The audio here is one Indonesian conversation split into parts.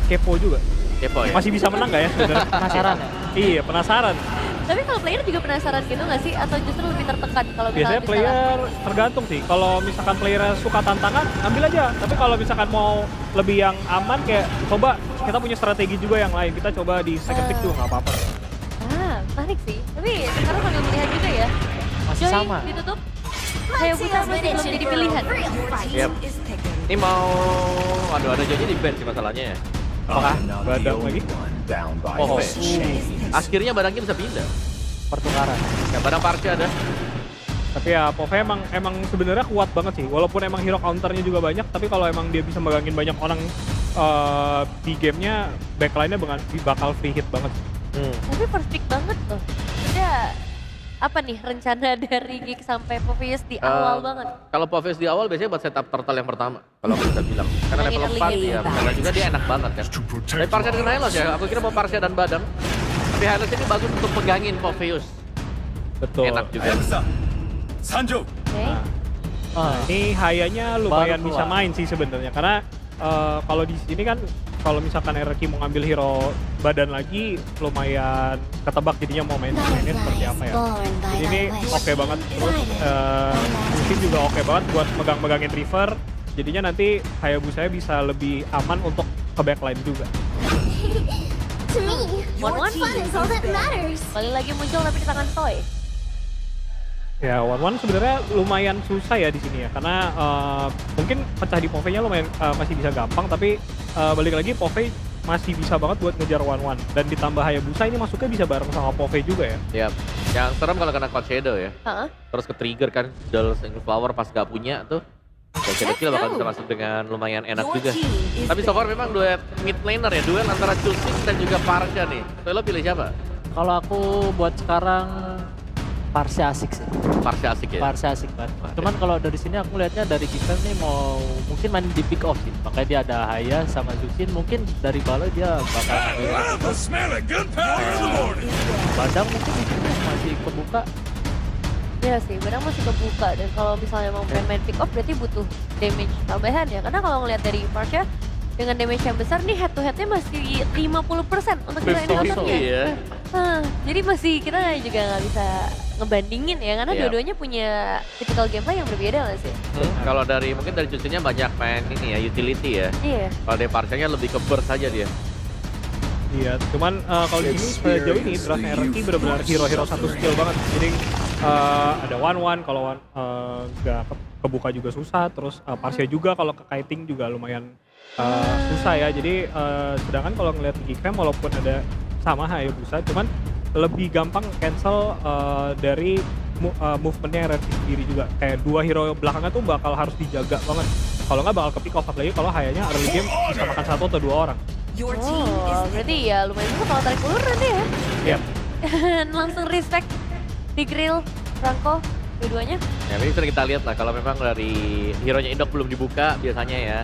kepo juga. Kepo ya? Masih bisa menang gak ya sebenarnya? Penasaran ya? Iya, penasaran. Tapi kalau player juga penasaran gitu nggak sih? Atau justru lebih tertekan kalau misalnya Biasanya bisa player tergantung sih. Kalau misalkan player suka tantangan, ambil aja. Tapi kalau misalkan mau lebih yang aman, kayak coba kita punya strategi juga yang lain. Kita coba di second pick juga nggak apa-apa. menarik sih. Tapi sekarang sambil melihat juga ya. Masih Joy sama. ditutup. Hayabusa masih belum jadi pilihan. Yep. Ini mau, aduh ada Joy di bench sih masalahnya ya. Apakah badan lagi? Oh, akhirnya barangnya bisa pindah. Pertukaran. Ya barang Parche ada. Tapi ya Pove emang sebenarnya kuat banget sih. Walaupun emang hero counternya juga banyak, tapi kalau emang dia bisa megangin banyak orang di gamenya, backline-nya bakal free hit banget. Tapi first pick banget loh. Ada apa nih rencana dari Geek sampai Povius di awal banget? Kalau Povius di awal biasanya buat setup turtle yang pertama. Kalau aku bisa bilang. Karena Mainin level early 4 game. ya, karena juga dia enak banget kan. Tapi Parche dengan Hylos ya, aku kira mau Parche dan Badang. Tapi Hylos ini bagus untuk pegangin Povius. Betul. Enak juga. Oke. Ini Hayanya lumayan Baru bisa keluar. main sih sebenarnya. Karena kalau di sini kan, kalau misalkan RRQ mau ngambil hero badan lagi, lumayan ketebak jadinya mau mainin seperti apa ya. Jadi ini oke banget. Terus mungkin juga oke banget buat megang-megangin river. Jadinya nanti Hayabusa bisa lebih aman untuk ke backline juga. To me, your One-one fun is all that matters. Kali lagi muncul tapi di tangan Toy. Ya, one sebenarnya lumayan susah ya di sini ya, karena mungkin pecah di Pove-nya lumayan masih bisa gampang, tapi balik lagi Pove masih bisa banget buat ngejar one dan ditambah Hayabusa ini masuknya bisa bareng sama Pove juga ya. Yap. Yang serem kalau kena Cloud Shadow ya. Heeh. Terus ke trigger kan, Dual Single Flower pas gak punya tuh. Cloud Shadow Kill bakal bisa masuk dengan lumayan enak juga. Tapi so far memang duet mid laner ya, duel antara Chusing dan juga Parche nih. So, lo pilih siapa? Kalau aku buat sekarang Parche asik sih. Parche asik ya? Parche asik banget. Cuman kalau dari sini aku lihatnya dari kita nih mau mungkin main di pick off sih. Makanya dia ada Haya sama Zusin. Mungkin dari balo dia bakal ngambil. Badang mungkin di sini masih kebuka. Iya sih, Badang masih kebuka dan kalau misalnya mau main pick off berarti butuh damage tambahan ya. Karena kalau ngelihat dari Parche dengan damage yang besar nih head to headnya masih 50% untuk kita ini masuknya. Iya. Jadi masih kita juga nggak bisa ngebandingin ya karena Iya. dua-duanya punya typical gameplay yang berbeda nggak sih? Kalau dari mungkin dari Chusingnya banyak main ini ya, utility ya. Iya. Kalau dari Parche-nya lebih ke burst saja dia. Iya, cuman kalau di sini sejauh ini draft RRQ benar-benar hero-hero satu skill banget. Jadi ada one kalau nggak kebuka juga susah, terus Parche juga kalau ke kiting juga lumayan susah ya. Jadi sedangkan kalau ngeliat di Geekfam walaupun ada sama Hayabusa, cuman lebih gampang cancel dari movementnya RRQ sendiri juga. Kayak dua hero belakangnya tuh bakal harus dijaga banget. Kalau nggak bakal ke pick off, apalagi kalau Hayanya early game bisa makan satu atau dua orang. Oh, berarti ya lumayan juga kalau tarik ulur nanti ya. Yap. Langsung respect di grill Franco dua-duanya. Ya ini sering kita lihat lah kalau memang dari hero-nya Indok belum dibuka biasanya ya.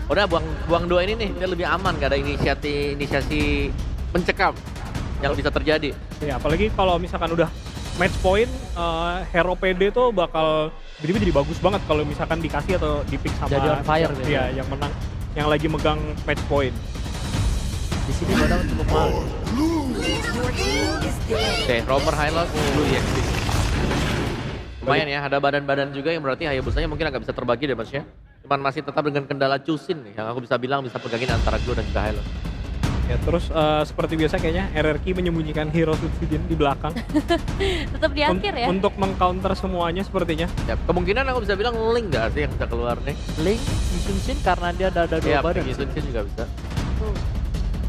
Udah buang dua ini nih, dia lebih aman, gak ada inisiasi mencekam yang bisa terjadi. Ya, apalagi kalau misalkan udah match point, hero PD tuh bakal jadi bagus banget kalau misalkan dikasih atau di pick sama Jadi on fire gitu. Iya, yang menang, yang lagi megang match point. Di sini Badang cukup mahal. Oke, Romer Hylos, Blue EXP. Lumayan ya, ada badan-badan juga yang berarti Hayabusanya mungkin agak bisa terbagi deh Mas ya. Cuman masih tetap dengan kendala Chusin nih, yang aku bisa bilang bisa pegangin antara Glow dan juga Hylos. Ya, terus seperti biasa kayaknya RRQ menyembunyikan hero Subsidian di belakang. Tetap di akhir ya. Untuk mengcounter semuanya sepertinya. Ya, kemungkinan aku bisa bilang Link gak sih yang bisa keluar nih? Link Yusun karena dia ada dua Iya, badan. Yusun juga bisa.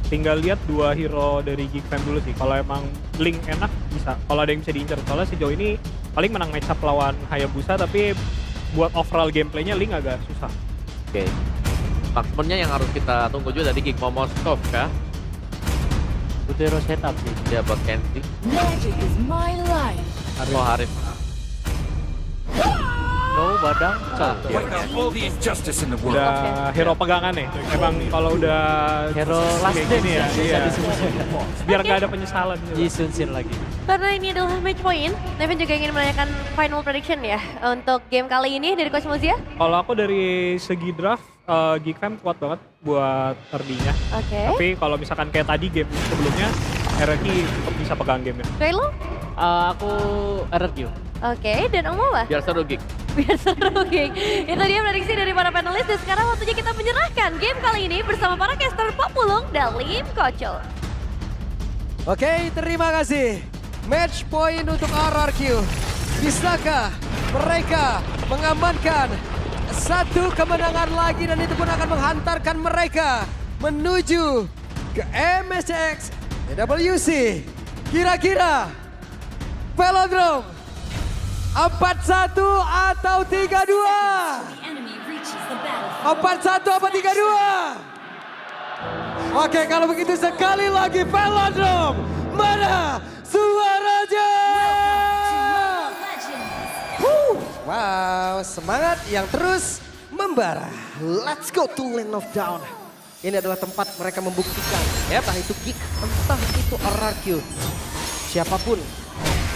Tinggal lihat dua hero dari Geekfam dulu sih. Kalau emang Link enak bisa. Kalau ada yang bisa diincar, soalnya sejauh ini paling menang match up lawan Hayabusa, tapi buat overall gameplaynya Link agak susah. Oke. Marksman-nya yang harus kita tunggu juga dari Geek Momoskov kah? Butuh hero setup sih. Dia buat Kenzie. Magic is my life. Oh, Harif. No, Badang. Iya. all the injustice in the world. Udah hero pegangan nih. Emang kalau udah Hero last kayak dance gini ya, bisa iya. disebut. Biar nggak ada penyesalan gitu. Yusun lagi. Karena ini adalah match point, Nevin juga ingin menanyakan final prediction ya untuk game kali ini dari Coach Mozia. Kalau aku dari segi draft, Geekfam kuat banget. buat early-nya. Oke. Tapi kalau misalkan kayak tadi game sebelumnya, RRQ tetap bisa pegang game-nya. Trailer? Aku RRQ. Oke, dan Om apa? Biar seru gig. Biar seru, geng. Itu dia prediksi dari para panelis. Dan sekarang waktunya kita menyerahkan game kali ini bersama para caster Populung dan Lim Kocok. Oke, terima kasih. Match point untuk RRQ. Bisakah mereka mengamankan satu kemenangan lagi dan itu pun akan menghantarkan mereka menuju ke MSX AWC. Kira-kira Velodrome 4-1 atau 3-2? 4-1 apa 3-2? Oke, kalau begitu sekali lagi Velodrome, mana suaranya? Wow, semangat yang terus membara. Let's go to Land of Dawn. Ini adalah tempat mereka membuktikan, entah itu Geek, entah itu RRQ. Siapapun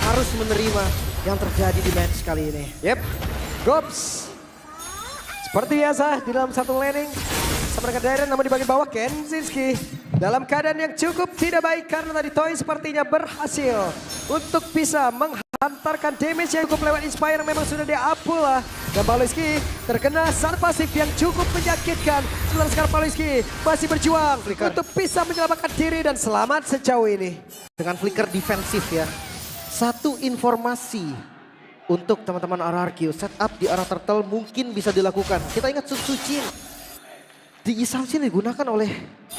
harus menerima yang terjadi di match kali ini. Yep, Gops. Seperti biasa di dalam satu laning. Sama dengan Darren namun di bagian bawah Kenzinski. Dalam keadaan yang cukup tidak baik karena tadi Toy sepertinya berhasil untuk bisa menghantarkan damage yang cukup lewat Inspire yang memang sudah dia up pula. Dan Paloyski terkena sun pasif yang cukup menyakitkan. Sementara sekarang Paloyski masih berjuang untuk bisa menyelamatkan diri dan selamat sejauh ini. Dengan flicker defensif ya. Satu informasi untuk teman-teman RRQ, setup di arah turtle mungkin bisa dilakukan. Kita ingat Sun Suchin. Di Isamsin digunakan oleh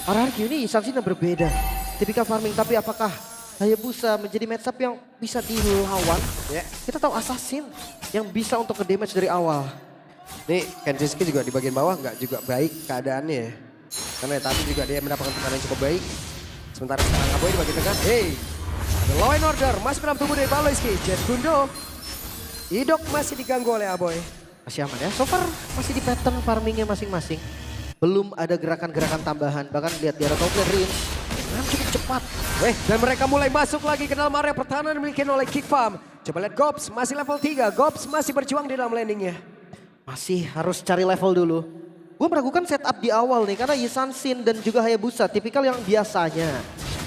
RRQ ini Isamsin yang berbeda. Tipikal farming, tapi apakah Hayabusa menjadi matchup yang bisa dilawan? Ya, kita tahu Assassin yang bisa untuk ke-damage dari awal. Nih, Kenzinski juga di bagian bawah nggak juga baik keadaannya. Karena tadi juga dia mendapatkan tekanan yang cukup baik. Sementara sekarang Aboy di bagian tengah. Hey, the law and order masih dalam tubuh dari Paloyski. Jet Gundo. Idok masih diganggu oleh Aboy. Masih aman ya, so far masih di pattern farmingnya masing-masing. Belum ada gerakan-gerakan tambahan. Bahkan lihat di arah top lane Rin. Cukup cepat. Dan mereka mulai masuk lagi ke dalam area pertahanan dimiliki oleh Kick Farm. Coba lihat Gops masih level 3. Gops masih berjuang di dalam landingnya. Masih harus cari level dulu. Gue meragukan setup di awal nih. Karena Yisansin dan juga Hayabusa tipikal yang biasanya.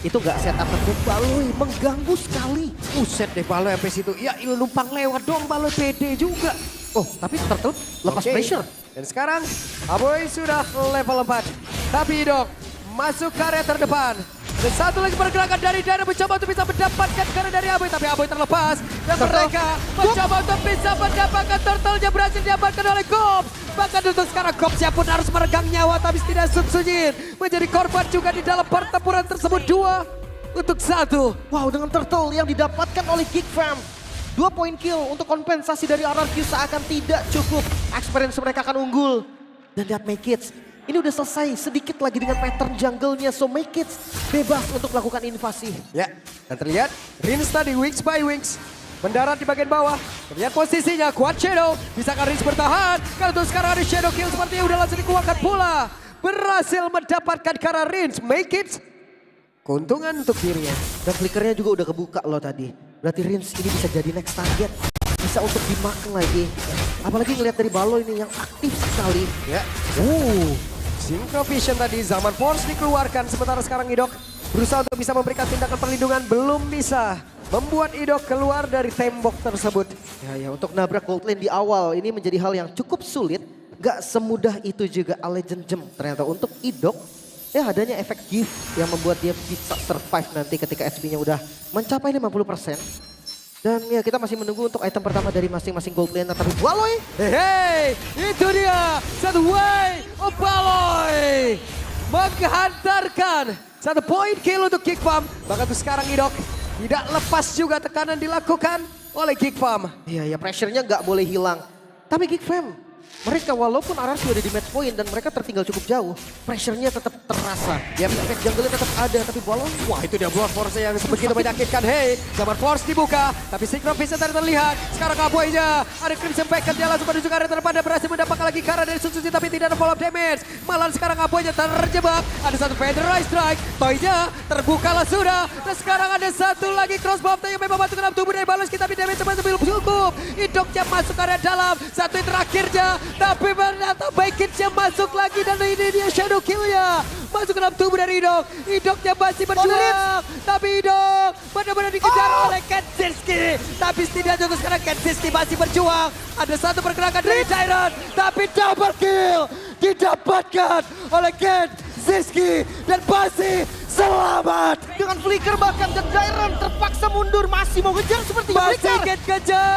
Itu gak setup untuk Baloy. Mengganggu sekali. Set deh Baloy sampai situ. Ya numpang lewat dong Baloy pede juga. Oh tapi Turtle lepas pressure. Dan sekarang Aboy sudah level 4. Tapi Idok masuk ke area terdepan. Dan satu lagi pergerakan dari Dana mencoba untuk bisa mendapatkan karena dari Aboy. Tapi Aboy terlepas. Dan mereka mencoba untuk bisa mendapatkan Turtle-nya berhasil diamankan oleh Gops. Bahkan untuk sekarang Gopsnya pun harus meregang nyawa. Tapi tidak Sunsujin menjadi korban juga di dalam pertempuran tersebut. 2-1. Wow, dengan Turtle yang didapatkan oleh Geek Fam. 2 poin kill untuk kompensasi dari RRQ seakan tidak cukup. Experience mereka akan unggul. Dan lihat Maykits. Ini udah selesai sedikit lagi dengan pattern jungle-nya. So Maykits bebas untuk melakukan invasi. Ya, dan terlihat Rins tadi wings by wings. Mendarat di bagian bawah. Terlihat posisinya kuat Shadow. Bisakah Rins bertahan? Kalau untuk sekarang ada Shadow kill sepertinya udah langsung dikeluarkan pula. Berhasil mendapatkan karena Rins. Maykits. Keuntungan untuk dirinya. Dan flickernya juga udah kebuka loh tadi. Berarti Rins ini bisa jadi next target. Bisa untuk dimakan lagi. Apalagi ngelihat dari Baloy ini yang aktif sekali. Ya. Synchro Vision tadi. Zaman Force dikeluarkan. Sementara sekarang Idok berusaha untuk bisa memberikan tindakan perlindungan. Belum bisa membuat Idok keluar dari tembok tersebut. Ya untuk nabrak gold lane di awal. Ini menjadi hal yang cukup sulit. Gak semudah itu juga Legend Gem. Ternyata untuk Idok. Ya adanya efek gift yang membuat dia bisa survive nanti ketika XP-nya udah mencapai 50%. Dan ya kita masih menunggu untuk item pertama dari masing-masing gold laner. Tapi Baloy, hey, itu dia satu way of Baloy. Menghantarkan 1 point kill untuk Geek Farm. Bahkan tuh sekarang Idok tidak lepas juga tekanan dilakukan oleh Geek Farm. Iya pressure-nya nggak boleh hilang. Tapi Geek Farm, mereka walaupun RRQ ada di match point dan mereka tertinggal cukup jauh, pressure-nya tetap terasa. Ya, efek jungle-nya tetap ada, tapi Baloy, wah itu dia Blood Force yang begitu menyakitkan. Hey, Zaman Force dibuka, tapi Synchro Vision tadi terlihat. Sekarang Aboy-nya, ada Crimson Packet, dia langsung menuju ke area terdepan dan berhasil mendapatkan lagi Kara dari Sun Suci, tapi tidak ada follow up damage. Malah sekarang Aboy-nya terjebak, ada satu Feather Strike, Toy-nya terbukalah sudah. Dan sekarang ada satu lagi crossbow yang memang masuk ke dalam tubuh dari Baloy, tapi damage masih belum cukup. Idoknya masuk ke area dalam, satu yang terakhirnya. Tapi ternyata Backits yang masuk lagi dan ini dia shadow kill-nya. Masuk ke dalam tubuh dari Idok. Idoknya masih berjuang. Tapi Idok benar-benar dikejar oleh Kensinski. Tapi setidaknya untuk sekarang Kensinski masih berjuang. Ada satu pergerakan dari Tyrant. Tapi double kill didapatkan oleh Kensinski. Dan masih selamat. Dengan flicker bahkan dan Dairon terpaksa mundur. Masih mau ngejar sepertinya Masih flicker. kejar.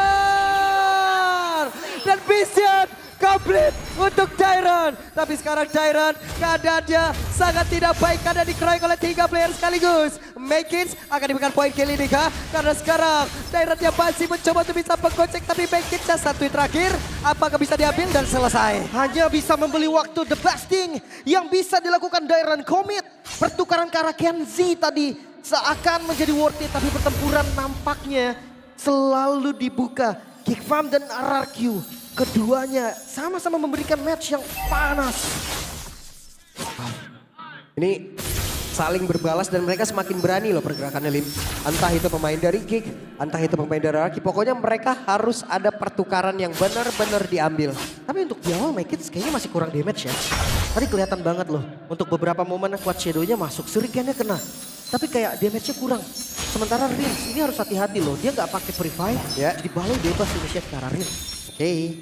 Dan mission complete untuk Dairon. Tapi sekarang Dairon keadaannya sangat tidak baik karena dikeroyok oleh 3 player sekaligus. Makins akan diberikan poin kill ini kah? Karena sekarang Dairon yang masih mencoba untuk bisa menggocek. Tapi Makins satu terakhir. Apakah bisa diambil dan selesai? Hanya bisa membeli waktu the best thing yang bisa dilakukan Dairon Commit. Pertukaran ke arah Kenzie tadi seakan menjadi worth it. Tapi pertempuran nampaknya selalu dibuka. Geek Farm dan RRQ. Keduanya sama-sama memberikan match yang panas. Ini saling berbalas dan mereka semakin berani loh pergerakannya Lim. Entah itu pemain dari Geek, entah itu pemain dari Arki. Pokoknya mereka harus ada pertukaran yang benar-benar diambil. Tapi untuk di awal Makits kayaknya masih kurang damage ya. Tadi kelihatan banget loh. Untuk beberapa momen Quad Shadow-nya masuk, Shuriken-nya kena. Tapi kayak damage-nya kurang. Sementara Rins ini harus hati-hati loh. Dia nggak pakai Purify, Ya. jadi Baloi bebas initiate ke arah Rins. Oke,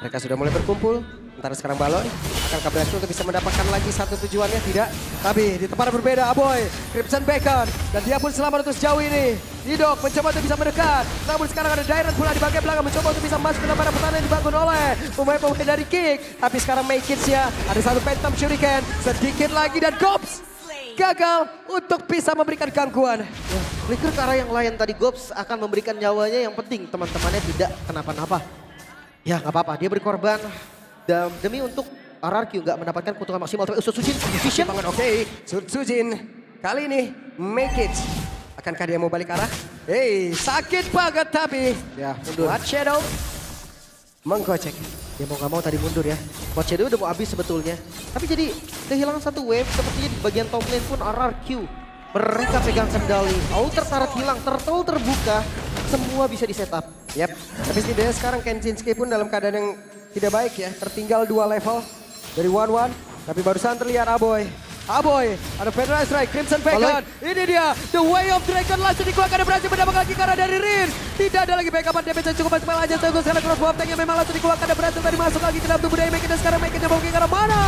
mereka sudah mulai berkumpul. Ntar sekarang Balon akankah berhasil untuk bisa mendapatkan lagi satu tujuannya? Tidak. Tapi di tempat yang berbeda Aboy, Crimson Bacon. Dan dia pun selamat untuk sejauh ini. Idok mencoba untuk bisa mendekat. Namun sekarang ada Dairon pula di bagian belakang mencoba untuk bisa masuk ke dalam area pertahanan yang dibangun oleh pemain-pemain dari Kick. Tapi sekarang Makins ya, ada satu Phantom Shuriken. Sedikit lagi dan Gops gagal untuk bisa memberikan gangguan. Ya, flicker ke arah yang lain tadi Gops akan memberikan nyawanya yang penting teman-temannya tidak kenapa-napa. Ya nggak apa-apa, dia berkorban demi untuk RRQ nggak mendapatkan keuntungan maksimal. Tapi Usus Sujin, Vision. Oke, Sujin kali ini make it. Akankah dia mau balik arah? Hei, sakit banget tapi Ya, mundur. Quad Shadow menggocek. Ya mau nggak mau tadi mundur ya. Quad Shadow udah mau habis sebetulnya. Tapi jadi kehilangan satu wave sepertinya di bagian top lane pun RRQ. Mereka pegang kendali. Outer turret hilang, turtle terbuka. Semua bisa di setup. Yap, tapi setidaknya sekarang Kensinski pun dalam keadaan yang tidak baik ya. Tertinggal 2 level dari 1-1. Tapi barusan terlihat Aboy. Aboy, ada Federal Strike, Crimson Bacon. Ini dia, The Way of Dragon langsung dikeluarkan dan berhasil mendapatkan lagi karena dari Rin. Tidak ada lagi backupan damage yang cukup maksimal aja. Sekarang crossbow tank yang memang langsung dikeluarkan dan berhasil tadi masuk lagi ke dalam tubuh dari Mekin. Dan sekarang Mekin yang mau ke arah mana?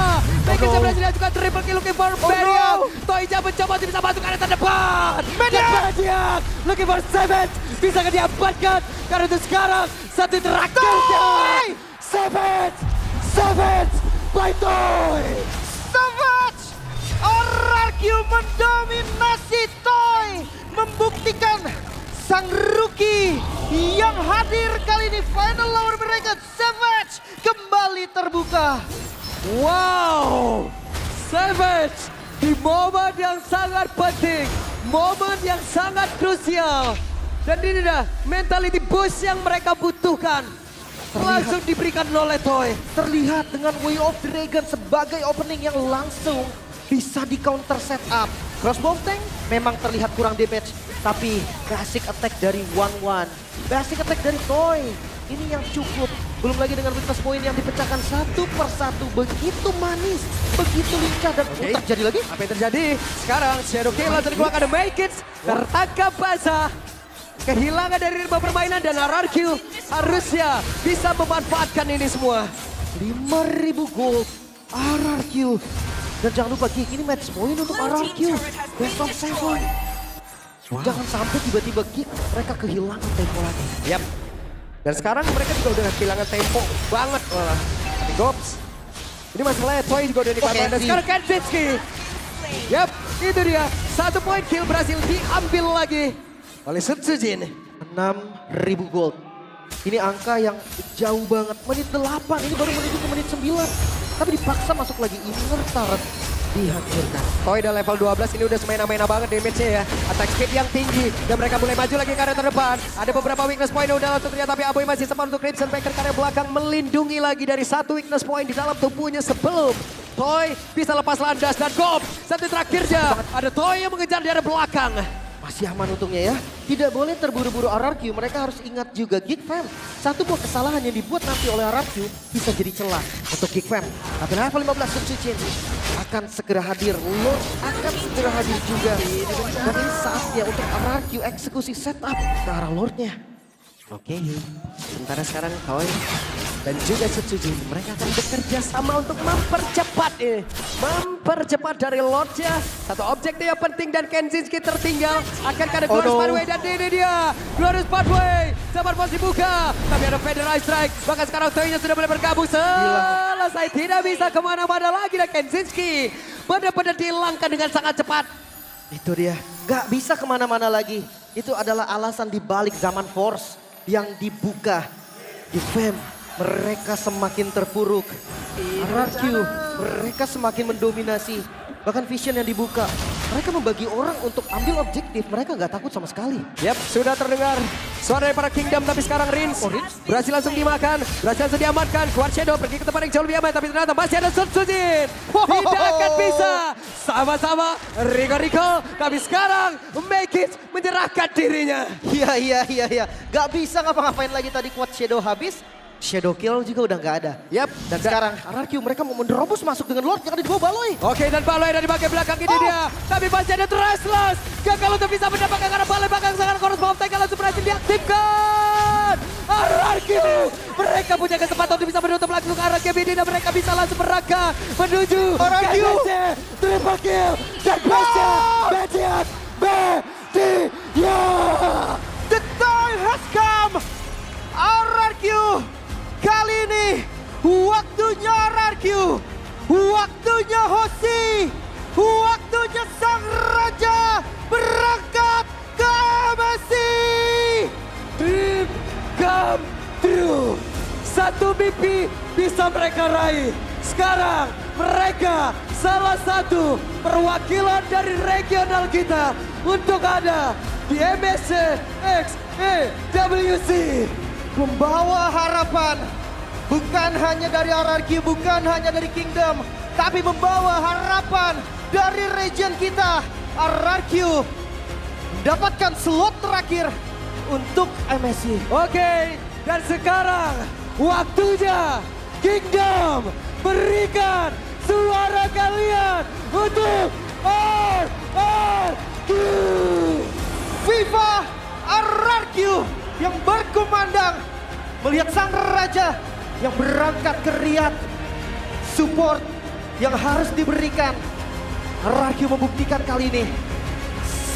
Mekin yang berhasil diajukan triple kill looking for Berian. Toija mencoba untuk bisa masuk ke arah terdepan. Mediak, looking for Savage. Bisa diamankan karena itu sekarang satu terakhirnya. Savage by Toy. Savage! RRQ mendominasi Toy. Membuktikan sang rookie yang hadir kali ini. Final lawan mereka Savage kembali terbuka. Wow, Savage di momen yang sangat penting, momen yang sangat krusial. Dan ini dah mentality boost yang mereka butuhkan. Langsung diberikan oleh Toy. Terlihat dengan Way of Dragon sebagai opening yang langsung bisa di counter setup. Crossbow tank memang terlihat kurang damage. Tapi basic attack dari 1-1. Basic attack dari Toy. Ini yang cukup. Belum lagi dengan weakness point yang dipecahkan satu persatu. Begitu manis, begitu lincah dan terjadi lagi. Apa yang terjadi? Sekarang Shadow King langsung dikeluarkan The Makins. Tertangkap basah. Kehilangan dari ritme permainan dan RRQ harusnya bisa memanfaatkan ini semua. 5.000 gold RRQ. Dan jangan lupa Geek, ini match point untuk RRQ. Best of 7. Jangan sampai tiba-tiba Geek mereka kehilangan tempo lagi. Yap. Dan sekarang mereka juga udah kehilangan tempo banget malah. Tapi Gops. Ini masalahnya Toy juga udah dikorbankan. Dan Kenzie. sekarang Kensinski. Yap, itu dia. 1 point kill berhasil diambil lagi oleh Sujin. 6.000 gold. Ini angka yang jauh banget. Menit 8, ini baru menuju ke menit 9. Tapi dipaksa masuk lagi. Inner turret dihancurkan. Toy udah level 12 ini udah semena-mena banget damage-nya ya. Attack speed yang tinggi. Dan mereka mulai maju lagi ke area terdepan. Ada beberapa weakness point yang udah langsung terlihat. Tapi Aboy masih sempat untuk Crimson Baker karena belakang melindungi lagi dari satu weakness point di dalam tubuhnya sebelum Toy bisa lepas landas. Dan Gob, satu terakhirnya ada Toy yang mengejar di area belakang. Masih aman untungnya ya. Tidak boleh terburu-buru RRQ. Mereka harus ingat juga Geek Fam satu buah kesalahan yang dibuat nanti oleh RRQ bisa jadi celah untuk Geek Fam. Tapi level 15 Subsuchin akan segera hadir, Lord akan segera hadir juga. Dan ini saatnya untuk RRQ eksekusi setup ke arah Lordnya. Oke, sementara sekarang Koi dan juga Subsuchin mereka akan bekerja sama untuk mempercepat ini. Mempercepat dari Lordnya. Satu objektif yang penting dan Kenzinski tertinggal. Akan ada Glorious Pathway dan ini dia. Glorious Pathway. Sabar pos dibuka. Tapi ada Federal Strike. Bahkan sekarang Toinya sudah mulai bergabung. Selesai. Tidak bisa kemana-mana lagi dan Kenzinski benar-benar dihilangkan dengan sangat cepat. Itu dia. Gak bisa kemana-mana lagi. Itu adalah alasan dibalik zaman Force yang dibuka. Di Fam. Mereka semakin terpuruk. RRQ, mereka semakin mendominasi. Bahkan Vision yang dibuka. Mereka membagi orang untuk ambil objektif. Mereka nggak takut sama sekali. Yap, sudah terdengar suara dari para Kingdom. Tapi sekarang Rins berhasil langsung dimakan. Berhasil langsung diamankan. Quad Shadow pergi ke tempat yang jauh lebih aman. Tapi ternyata masih ada Subsuchin. Tidak akan bisa. Sama-sama Rico. Tapi sekarang Mekis menyerahkan dirinya. Iya. Gak bisa ngapa-ngapain lagi tadi Quad Shadow habis. Shadow Kill juga udah nggak ada. Yap. Dan sekarang RRQ mereka mau menerobos masuk dengan Lord yang ada di bawah Baloi. Oke, dan Baloi dari bagian belakang ini dia. Tapi masih ada Thrashless. Gagal untuk bisa mendapatkan karena Baloi belakang sekarang Chorus Bomb Tank langsung berhasil diaktifkan. RRQ. Mereka punya kesempatan untuk bisa menutup langsung arah game ini dan mereka bisa langsung merangkak menuju RRQ. Triple kill. Dan Magic. The time has come. RRQ. Kali ini waktunya RRQ, waktunya Hoshi, waktunya sang raja berangkat ke MSC. Dream come true. Satu mimpi bisa mereka raih. Sekarang mereka salah satu perwakilan dari regional kita untuk ada di MSC X EWC. Membawa harapan bukan hanya dari RRQ, bukan hanya dari Kingdom, tapi membawa harapan dari region kita. RRQ mendapatkan slot terakhir untuk MSC. Oke, dan sekarang waktunya Kingdom berikan suara kalian untuk RRQ. Viva RRQ yang berkumandang melihat sang raja yang berangkat ke Riyadh. Support yang harus diberikan. RRQ membuktikan kali ini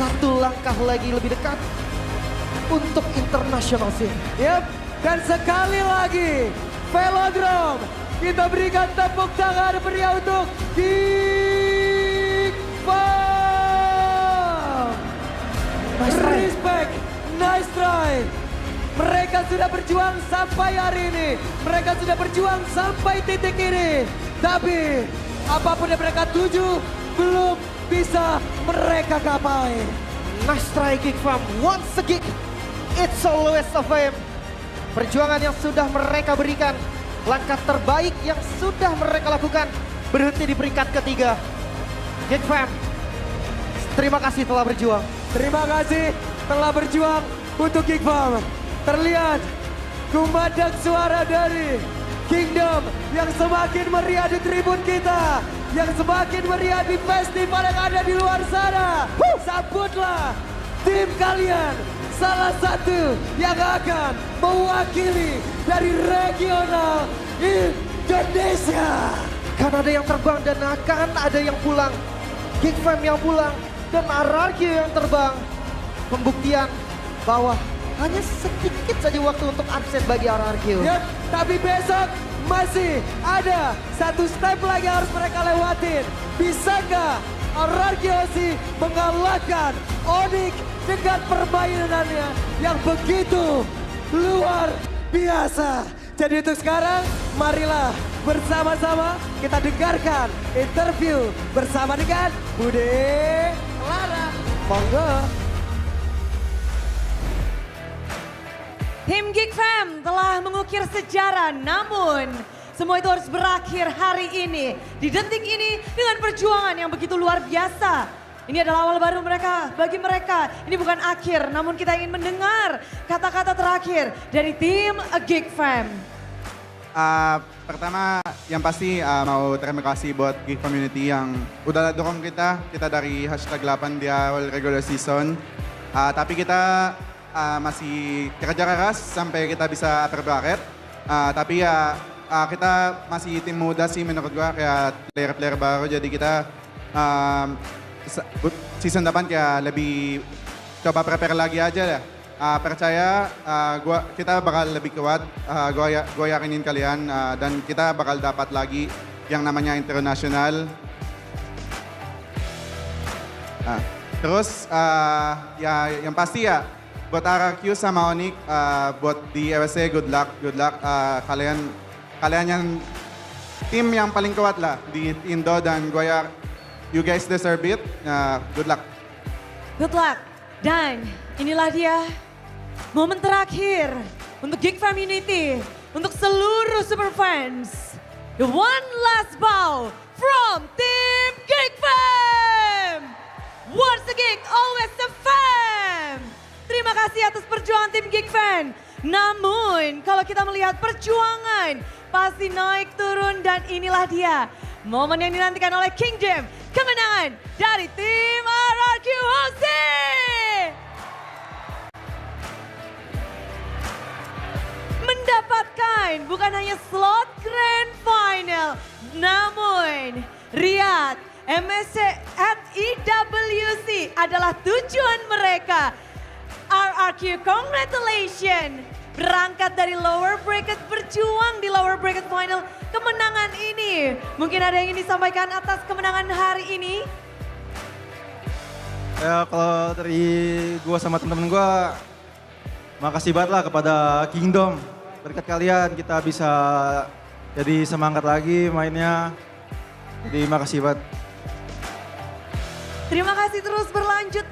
satu langkah lagi lebih dekat untuk international scene. Yap, dan sekali lagi Velodrome kita berikan tepuk tangan meriah untuk Geek Fam. Respect, nice try. Mereka sudah berjuang sampai hari ini. Mereka sudah berjuang sampai titik ini. Tapi apapun yang mereka tuju belum bisa mereka capai. Nice try Geek Fam. Once a geek, it's always a fame. Perjuangan yang sudah mereka berikan. Langkah terbaik yang sudah mereka lakukan. Berhenti di peringkat ketiga. Geek Fam, terima kasih telah berjuang. Terima kasih telah berjuang untuk Geek Fam. Terlihat kumandang suara dari Kingdom yang semakin meriah di tribun kita, yang semakin meriah di festival yang ada di luar sana. Sambutlah tim kalian, salah satu yang akan mewakili dari regional Indonesia. Kan ada yang terbang dan akan ada yang pulang. Geek Fam yang pulang dan RRQ yang terbang. Pembuktian bahwa hanya sedikit saja waktu untuk absen bagi RRQ. Yep, tapi besok masih ada satu step lagi harus mereka lewatin. Bisakah RRQ mengalahkan Onyx dengan permainannya yang begitu luar biasa? Jadi untuk sekarang, marilah bersama-sama kita dengarkan interview bersama dengan Bude Clara. Monggo. Tim Geek Fam telah mengukir sejarah, namun semua itu harus berakhir hari ini. Di detik ini dengan perjuangan yang begitu luar biasa. Ini adalah awal baru mereka. Bagi mereka, ini bukan akhir. Namun kita ingin mendengar kata-kata terakhir dari tim Geek Fam. Pertama, yang pasti mau terima kasih buat Geek Community yang udah dorong kita dari #8 di awal regular season. Tapi kita masih kerja keras sampai kita bisa upper bracket. Tapi ya kita masih tim muda sih menurut gua, kayak player-player baru. Jadi kita season depan kayak lebih coba prepare lagi aja ya. Percaya kita bakal lebih kuat, gue yakinin kalian dan kita bakal dapat lagi yang namanya internasional. Terus ya yang pasti ya buat RRQ sama Onyx, buat di USA good luck. Kalian yang tim yang paling kuat lah di Indo dan you guys deserve it. Good luck. Good luck. Dan inilah dia momen terakhir untuk Geek Fam Unity, untuk seluruh super fans. The one last bow from Team Geek Fam. Once a geek, always a fam. Terima kasih atas perjuangan tim Geek Fam. Namun kalau kita melihat perjuangan pasti naik turun dan inilah dia momen yang dinantikan oleh King Jam. Kemenangan dari tim RRQ House. Mendapatkan bukan hanya slot Grand Final, namun Riyadh MSC at EWC adalah tujuan mereka. RRQ, congratulations! Berangkat dari lower bracket, berjuang di lower bracket final, kemenangan ini. Mungkin ada yang ingin disampaikan atas kemenangan hari ini? Ya kalau dari gua sama temen-temen gua, makasih banget lah kepada Kingdom. Berkat kalian kita bisa jadi semangat lagi mainnya. Jadi makasih banget. Terima kasih terus berlanjut.